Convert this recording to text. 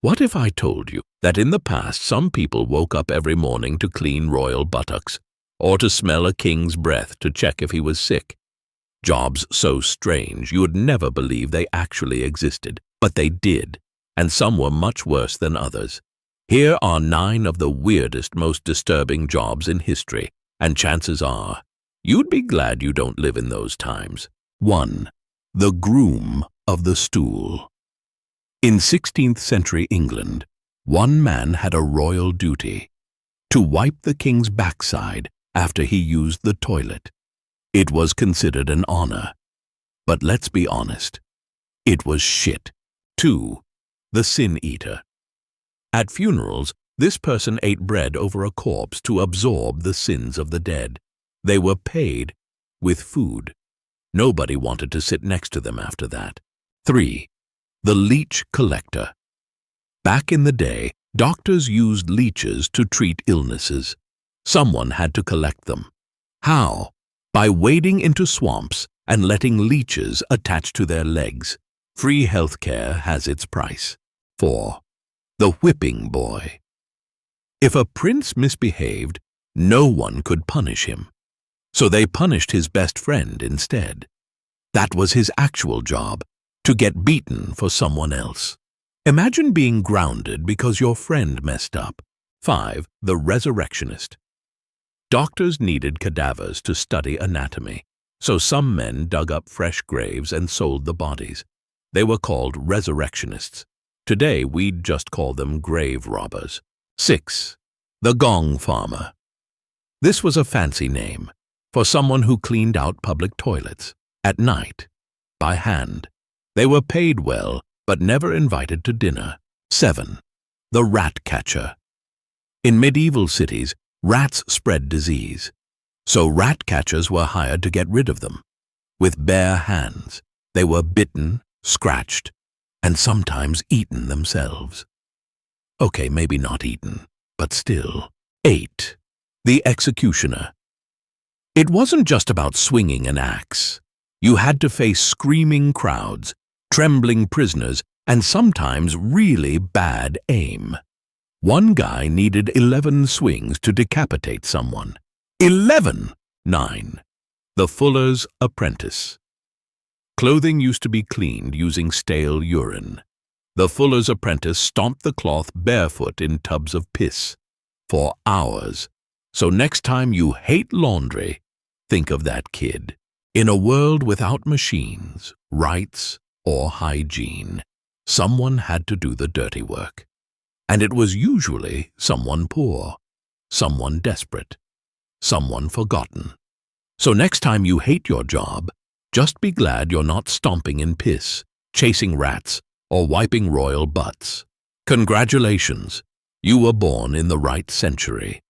What if I told you that in the past some people woke up every morning to clean royal buttocks, or to smell a king's breath to check if he was sick? Jobs so strange you would never believe they actually existed, but they did, and some were much worse than others. Here are 9 of the weirdest, most disturbing jobs in history, and chances are you'd be glad you don't live in those times. 1. The groom of the stool. In 16th century England, one man had a royal duty: to wipe the king's backside after he used the toilet. It was considered an honor. But let's be honest, it was shit. 2. The sin eater. At funerals, this person ate bread over a corpse to absorb the sins of the dead. They were paid with food. Nobody wanted to sit next to them after that. 3. The leech collector. Back in the day, doctors used leeches to treat illnesses. Someone had to collect them. How? By wading into swamps and letting leeches attach to their legs. Free healthcare has its price. 4. The whipping boy. If a prince misbehaved, no one could punish him. So they punished his best friend instead. That was his actual job, to get beaten for someone else. Imagine being grounded because your friend messed up. 5. The resurrectionist. Doctors needed cadavers to study anatomy, so some men dug up fresh graves and sold the bodies. They were called resurrectionists. Today, we'd just call them grave robbers. 6. The gong farmer. This was a fancy name for someone who cleaned out public toilets at night by hand. They were paid well, but never invited to dinner. 7. The rat catcher. In medieval cities, rats spread disease, so rat catchers were hired to get rid of them. With bare hands, they were bitten, scratched, and sometimes eaten themselves. Okay, maybe not eaten, but still. 8. The executioner. It wasn't just about swinging an axe. You had to face screaming crowds, trembling prisoners, and sometimes really bad aim. One guy needed 11 swings to decapitate someone. 11! 9. The fuller's apprentice. Clothing used to be cleaned using stale urine. The fuller's apprentice stomped the cloth barefoot in tubs of piss for hours. So next time you hate laundry, think of that kid. In a world without machines, rights, or hygiene, someone had to do the dirty work. And it was usually someone poor, someone desperate, someone forgotten. So next time you hate your job, just be glad you're not stomping in piss, chasing rats, or wiping royal butts. Congratulations, you were born in the right century.